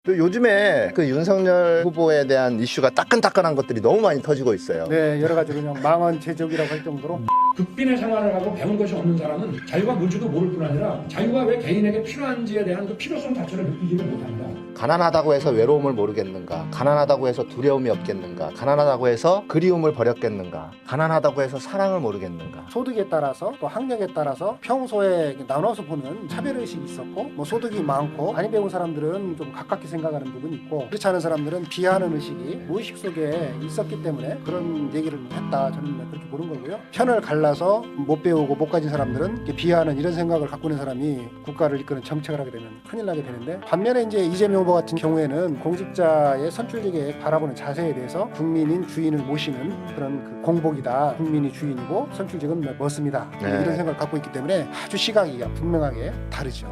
또 요즘에 그 윤석열 후보에 대한 이슈가 따끈따끈한 것들이 너무 많이 터지고 있어요. 네, 여러 가지 그냥 망언 제적이라고 할 정도로 극빈의 생활을 하고 배운 것이 없는 사람은 자유가 뭔지도 모를 뿐 아니라 자유가 왜 개인에게 필요한지에 대한 그 필요성 자체를 느끼지를 못합니다. 가난하다고 해서 외로움을 모르겠는가? 가난하다고 해서 두려움이 없겠는가? 가난하다고 해서 그리움을 버렸겠는가? 가난하다고 해서 사랑을 모르겠는가? 소득에 따라서 또 학력에 따라서 평소에 나눠서 보는 차별의식이 있었고, 뭐 소득이 많고 많이 배운 사람들은 좀 가깝게 생각하는 부분이 있고, 그렇지 않은 사람들은 비하하는 의식이 무의식 속에 있었기 때문에 그런 얘기를 했다, 저는 그렇게 보는 거고요. 편을 갈라서 못 배우고 못 가진 사람들은 이렇게 비하하는 이런 생각을 갖고 있는 사람이 국가를 이끄는 정책을 하게 되면 큰일 나게 되는데, 반면에 이제 이재명 후보 같은 경우에는 공직자의 선출직에 바라보는 자세에 대해서 국민인 주인을 모시는 그런 그 공복이다, 국민이 주인이고 선출직은 멋습니다, 네. 이런 생각을 갖고 있기 때문에 아주 시각이 분명하게 다르죠.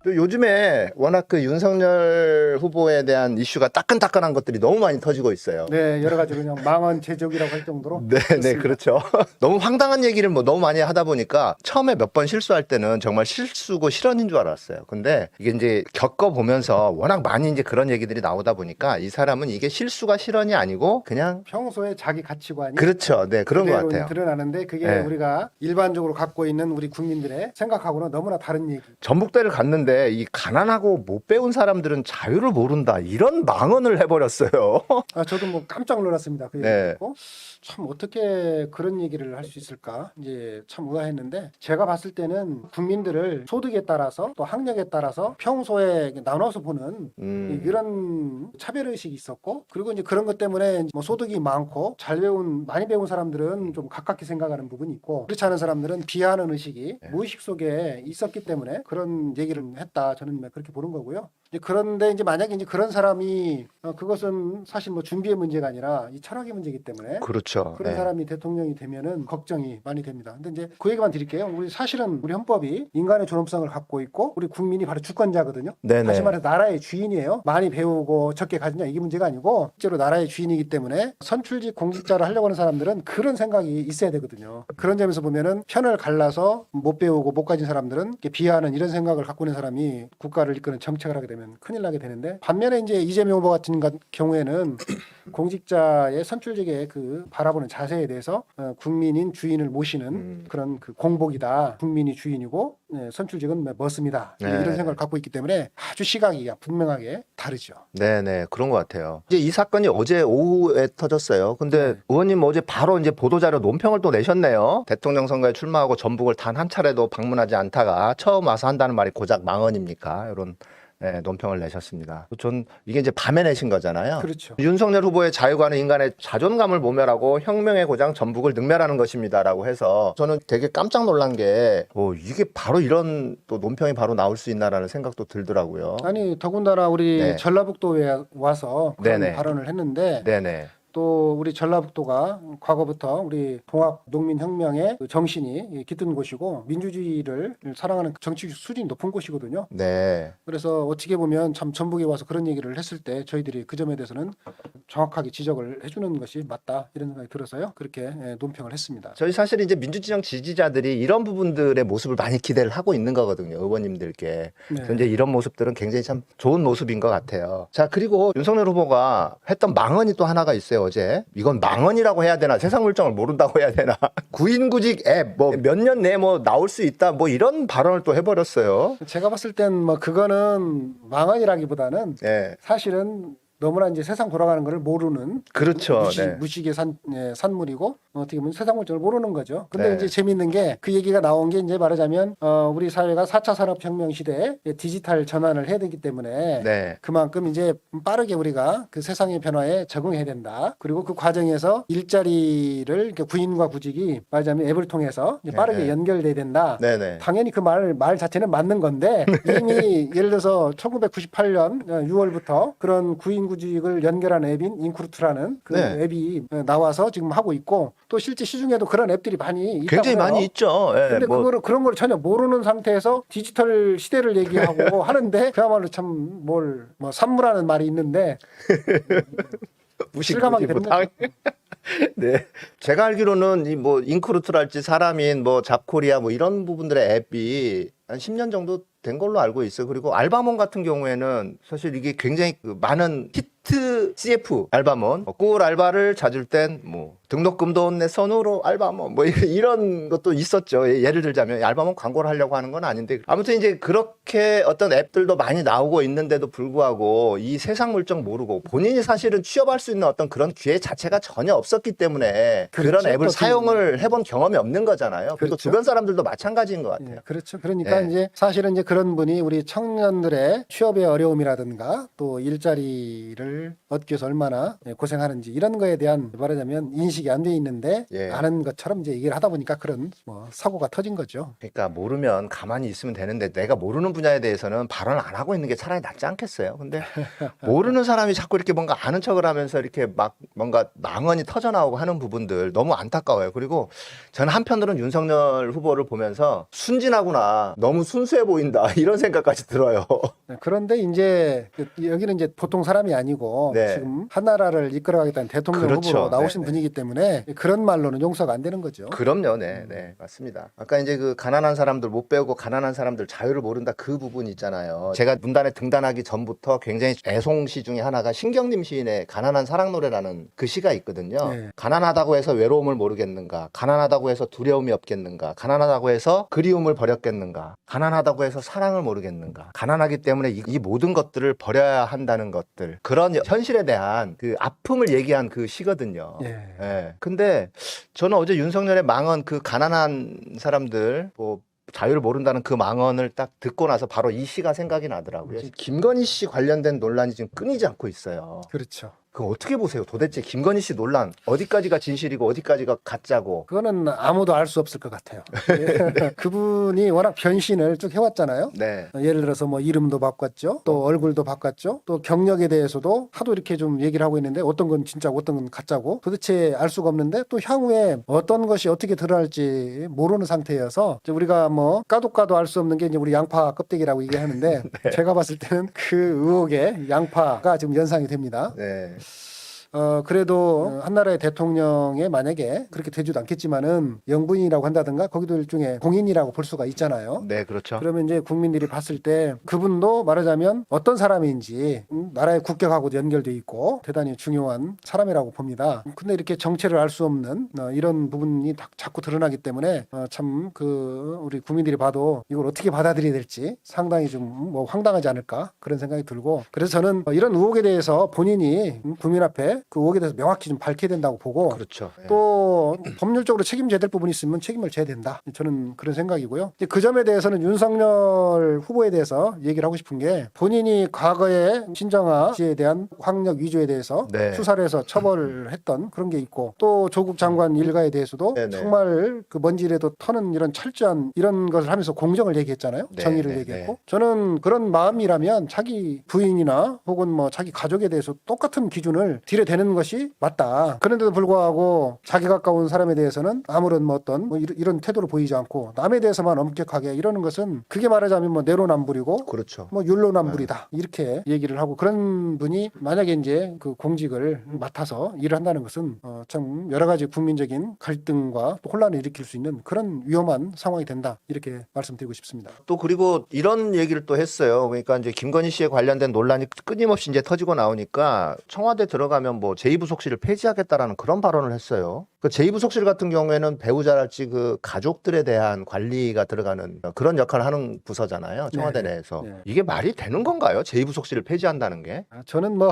또 요즘에 워낙 그 윤석열 후보에 대한 이슈가 따끈따끈한 것들이 너무 많이 터지고 있어요. 네, 여러 가지 그냥 망언 제적이라고 할 정도로. 네, 그렇습니다. 그렇죠. 너무 황당한 얘기를 뭐 너무 많이 하다 보니까 처음에 몇 번 실수할 때는 정말 실수고 실언인 줄 알았어요. 근데 이게 이제 겪어보면서 워낙 많이 이제 그런 얘기들이 나오다 보니까 이 사람은 이게 실수가 실언이 아니고 그냥 평소에 자기 가치관이 그렇죠. 네, 그런 것 그대로 같아요. 드러나는데 그게 네. 우리가 일반적으로 갖고 있는 우리 국민들의 생각하고는 너무나 다른 얘기. 전북대를 갔는데 이 가난하고 못 배운 사람들은 자유를 모른다 이런 망언을 해버렸어요. 저도 뭐 깜짝 놀랐습니다. 그 얘기 네. 듣고 참 어떻게 그런 얘기를 할 수 있을까 이제 참 의아했는데, 제가 봤을 때는 국민들을 소득에 따라서 또 학력에 따라서 평소에 나눠서 보는 이런 차별의식이 있었고, 그리고 이제 그런 것 때문에 뭐 소득이 많고 많이 배운 사람들은 좀 가깝게 생각하는 부분이 있고, 그렇지 않은 사람들은 비하하는 의식이 무의식 속에 있었기 때문에 그런 얘기를 했다, 저는 그렇게 보는 거고요. 그런데 이제 만약에 이제 그런 사람이 그것은 사실 뭐 준비의 문제가 아니라 이 철학의 문제이기 때문에 그렇죠. 그런 네. 사람이 대통령이 되면은 걱정이 많이 됩니다. 근데 이제 그 얘기만 드릴게요. 사실은 우리 헌법이 인간의 존엄성을 갖고 있고 우리 국민이 바로 주권자거든요. 네네. 다시 말해서 나라의 주인이에요. 많이 배우고 적게 가지냐 이게 문제가 아니고 실제로 나라의 주인이기 때문에 선출직 공직자를 하려고 하는 사람들은 그런 생각이 있어야 되거든요. 그런 점에서 보면은 편을 갈라서 못 배우고 못 가진 사람들은 이렇게 비하하는 이런 생각을 갖고 있는 사람이 국가를 이끄는 정책을 하게 되면 큰일 나게 되는데, 반면에 이제 이재명 후보 같은 경우에는 공직자의 선출직에 그 바라보는 자세에 대해서 국민인 주인을 모시는 그런 그 공복이다, 국민이 주인이고 선출직은 멋습니다, 네. 이런 생각을 갖고 있기 때문에 아주 시각이 분명하게 다르죠. 네네, 그런 것 같아요. 이제 이 사건이 어제 오후에 터졌어요. 근데 네. 의원님 어제 바로 이제 보도자료 논평을 또 내셨네요. 대통령 선거에 출마하고 전북을 단 한 차례도 방문하지 않다가 처음 와서 한다는 말이 고작 망언입니까? 이런 논평을 내셨습니다. 전 이게 이제 밤에 내신 거잖아요. 그렇죠. 윤석열 후보의 자유관은 인간의 자존감을 모멸하고 혁명의 고장 전북을 능멸하는 것입니다라고 해서 저는 되게 깜짝 놀란 게 이게 바로 이런 또 논평이 바로 나올 수 있나라는 생각도 들더라고요. 아니 더군다나 우리 네. 전라북도에 와서 그런 네네. 발언을 했는데, 네네. 또 우리 전라북도가 과거부터 우리 통합농민혁명의 그 정신이 깃든 곳이고 민주주의를 사랑하는 정치 수준이 높은 곳이거든요. 네. 그래서 어떻게 보면 참 전북에 와서 그런 얘기를 했을 때 저희들이 그 점에 대해서는 정확하게 지적을 해주는 것이 맞다, 이런 생각이 들어서요, 그렇게 논평을 했습니다. 저희 사실 이제 민주진영 지지자들이 이런 부분들의 모습을 많이 기대를 하고 있는 거거든요. 의원님들께. 네. 그래서 이제 이런 모습들은 굉장히 참 좋은 모습인 것 같아요. 자, 그리고 윤석열 후보가 했던 망언이 또 하나가 있어요, 어제. 이건 망언이라고 해야 되나? 세상 물정을 모른다고 해야 되나? 구인구직 앱, 뭐 몇 년 내에 뭐 나올 수 있다, 뭐 이런 발언을 또 해버렸어요. 제가 봤을 땐 뭐 그거는 망언이라기보다는 네. 사실은 너무나 이제 세상 돌아가는 것을 모르는 그렇죠. 무식의 산물이고 어떻게 보면 세상 물정을 모르는 거죠. 근데 네. 이제 재미있는 게 그 얘기가 나온 게 이제 말하자면 우리 사회가 4차 산업혁명 시대에 디지털 전환을 해야 되기 때문에 네. 그만큼 이제 빠르게 우리가 그 세상의 변화에 적응해야 된다. 그리고 그 과정에서 일자리를 이렇게 구인과 구직이 말하자면 앱을 통해서 이제 빠르게 네. 연결돼야 된다. 네네. 당연히 그 말 자체는 맞는 건데 이미 예를 들어서 1998년 6월부터 그런 구인구직을 연결한 앱인 인크루트라는 그 네. 앱이 나와서 지금 하고 있고, 또 실제 시중에도 그런 앱들이 많이 있다고 굉장히 해요. 많이 있죠. 예, 근데 그런 걸 전혀 모르는 상태에서 디지털 시대를 얘기하고 하는데 그야말로 참 뭐 산무라는 말이 있는데 실감하게 되는 무식무지 거죠. 네. 제가 알기로는 이 뭐 인크루트랄지 사람인 뭐 잡코리아 뭐 이런 부분들의 앱이 한 10년 정도 된 걸로 알고 있어요. 그리고 알바몬 같은 경우에는 사실 이게 굉장히 그 많은 히트 CF 알바몬, 꿀 알바를 찾을 땐 뭐 등록금도 내 손으로 알바몬 뭐 이런 것도 있었죠. 예를 들자면 알바몬 광고를 하려고 하는 건 아닌데 아무튼 이제 그렇게 어떤 앱들도 많이 나오고 있는데도 불구하고 이 세상 물정 모르고 본인이 사실은 취업할 수 있는 어떤 그런 기회 자체가 전혀 없었기 때문에 그런 그렇죠. 앱을 또 사용을 해본 경험이 없는 거잖아요. 그리고 그렇죠. 주변 사람들도 마찬가지인 것 같아요. 예, 그렇죠. 그러니까 예. 이제 사실은 이제 그런 분이 우리 청년들의 취업의 어려움이라든가 또 일자리를 얻기 위해서 얼마나 고생하는지 이런 거에 대한 말하자면 인식이 안 돼 있는데 예. 아는 것처럼 이제 얘기를 하다 보니까 그런 뭐 사고가 터진 거죠. 그러니까 모르면 가만히 있으면 되는데 내가 모르는 분야에 대해서는 발언을 안 하고 있는 게 차라리 낫지 않겠어요. 근데 모르는 사람이 자꾸 이렇게 뭔가 아는 척을 하면서 이렇게 막 뭔가 망언이 터져 나오고 하는 부분들 너무 안타까워요. 그리고 저는 한편으로는 윤석열 후보를 보면서 순진하구나, 너무 순수해 보인다 이런 생각까지 들어요. 그런데 이제 여기는 이제 보통 사람이 아니고 네. 지금 한 나라를 이끌어가겠다는 대통령 그렇죠. 후보로 나오신 네, 네. 분이기 때문에 그런 말로는 용서가 안 되는 거죠. 그럼요, 네, 네, 맞습니다. 아까 이제 그 가난한 사람들 못 배우고 가난한 사람들 자유를 모른다 그 부분 있잖아요. 제가 문단에 등단하기 전부터 굉장히 애송시 중에 하나가 신경림 시인의 가난한 사랑 노래라는 그 시가 있거든요. 네. 가난하다고 해서 외로움을 모르겠는가? 가난하다고 해서 두려움이 없겠는가? 가난하다고 해서 그리움을 버렸겠는가? 가난하다고 해서 사랑을 모르겠는가? 가난하기 때문에 이 모든 것들을 버려야 한다는 것들, 그런 현실에 대한 그 아픔을 얘기한 그 시거든요. 예. 예. 근데 저는 어제 윤석열의 망언, 그 가난한 사람들 뭐 자유를 모른다는 그 망언을 딱 듣고 나서 바로 이 시가 생각이 나더라고요. 김건희 씨 관련된 논란이 지금 끊이지 않고 있어요. 그렇죠. 그거 어떻게 보세요? 도대체 김건희 씨 논란 어디까지가 진실이고 어디까지가 가짜고? 그거는 아무도 알 수 없을 것 같아요. 예. 그분이 워낙 변신을 쭉 해왔잖아요. 네. 예를 들어서 뭐 이름도 바꿨죠. 또 얼굴도 바꿨죠. 또 경력에 대해서도 하도 이렇게 좀 얘기를 하고 있는데 어떤 건 진짜고 어떤 건 가짜고 도대체 알 수가 없는데 또 향후에 어떤 것이 어떻게 드러날지 모르는 상태여서 이제 우리가 뭐 까도 알 수 없는 게 이제 우리 양파 껍데기라고 얘기하는데 제가 봤을 때는 그 의혹에 양파가 지금 연상이 됩니다. 네. 그래도 한나라의 대통령에 만약에 그렇게 되지도 않겠지만은 영부인이라고 한다든가 거기도 일종의 공인이라고 볼 수가 있잖아요. 네, 그렇죠. 그러면 이제 국민들이 봤을 때 그분도 말하자면 어떤 사람인지 나라의 국격하고도 연결돼 있고 대단히 중요한 사람이라고 봅니다. 근데 이렇게 정체를 알 수 없는 이런 부분이 자꾸 드러나기 때문에 참 그 우리 국민들이 봐도 이걸 어떻게 받아들여야 될지 상당히 좀 뭐 황당하지 않을까 그런 생각이 들고 그래서 저는 이런 의혹에 대해서 본인이 국민 앞에 그 의혹에 대해서 명확히 좀 밝혀야 된다고 보고 그렇죠. 예. 또 법률적으로 책임져야 될 부분이 있으면 책임을 져야 된다. 저는 그런 생각이고요. 이제 그 점에 대해서는 윤석열 후보에 대해서 얘기를 하고 싶은 게 본인이 과거에 신정아 씨에 대한 학력 위조에 대해서 네. 수사를 해서 처벌을 했던 그런 게 있고 또 조국 장관 일가에 대해서도 네네. 정말 그 먼지라도 터는 이런 철저한 이런 것을 하면서 공정을 얘기했잖아요. 네, 정의를 네, 얘기했고 네. 저는 그런 마음이라면 자기 부인이나 혹은 뭐 자기 가족에 대해서 똑같은 기준을 들여대는 것이 맞다. 그런데도 불구하고 자기 가까운 사람에 대해서는 아무런 뭐 어떤 뭐 이런 태도를 보이지 않고 남에 대해서만 엄격하게 이러는 것은 그게 말하자면 뭐 내로남불이고 그렇죠. 뭐 율로남불이다 이렇게 얘기를 하고 그런 분이 만약에 이제 그 공직을 맡아서 일을 한다는 것은 참 여러 가지 국민적인 갈등과 또 혼란을 일으킬 수 있는 그런 위험한 상황이 된다 이렇게 말씀드리고 싶습니다. 또 그리고 이런 얘기를 또 했어요. 그러니까 이제 김건희 씨에 관련된 논란이 끊임없이 이제 터지고 나오니까 청와대 들어가면 뭐 제2부속실을 폐지하겠다라는 그런 발언을 했어요. 그 제2부속실 같은 경우에는 배우자랄지 그 가족들에 대한 관리가 들어가는 그런 역할을 하는 부서잖아요. 청와대 네. 내에서. 네. 이게 말이 되는 건가요? 제2부속실을 폐지한다는 게? 저는 뭐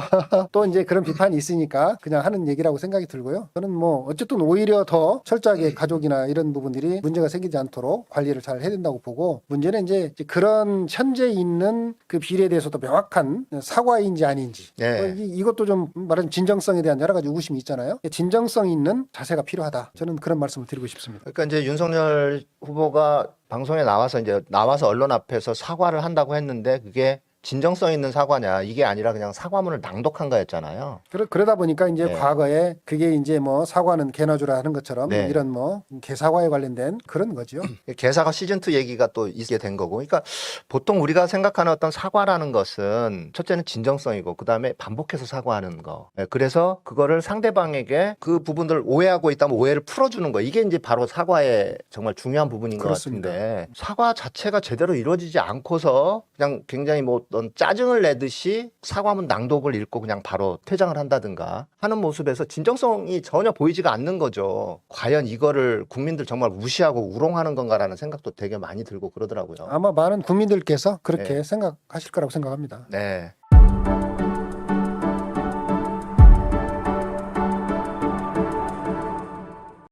또 이제 그런 비판이 있으니까 그냥 하는 얘기라고 생각이 들고요. 저는 뭐 어쨌든 오히려 더 철저하게 가족이나 이런 부분들이 문제가 생기지 않도록 관리를 잘 해야 된다고 보고 문제는 이제 그런 현재 있는 그 비리에 대해서도 명확한 사과인지 아닌지 네. 이것도 좀 말하자면 진정성에 대한 여러 가지 의구심이 있잖아요. 진정성 있는 자세가 필요하다. 저는 그런 말씀을 드리고 싶습니다. 그러니까 이제 윤석열 후보가 방송에 나와서 언론 앞에서 사과를 한다고 했는데 그게 진정성 있는 사과냐 이게 아니라 그냥 사과문을 낭독한 거였잖아요. 그러다 보니까 이제 네. 과거에 그게 이제 뭐 사과는 개나 주라 하는 것처럼 네. 이런 뭐 개사과에 관련된 그런 거죠. 개사과 시즌2 얘기가 또 있게 된 거고. 그러니까 보통 우리가 생각하는 어떤 사과라는 것은 첫째는 진정성이고 그다음에 반복해서 사과하는 거. 그래서 그거를 상대방에게 그 부분들을 오해하고 있다면 오해를 풀어주는 거. 이게 이제 바로 사과의 정말 중요한 부분인 그렇습니다. 것 같은데 사과 자체가 제대로 이루어지지 않고서 그냥 굉장히 뭐 어떤 짜증을 내듯이 사과문 낭독을 읽고 그냥 바로 퇴장을 한다든가 하는 모습에서 진정성이 전혀 보이지가 않는 거죠. 과연 이거를 국민들 정말 무시하고 우롱하는 건가라는 생각도 되게 많이 들고 그러더라고요. 아마 많은 국민들께서 그렇게 네. 생각하실 거라고 생각합니다. 네.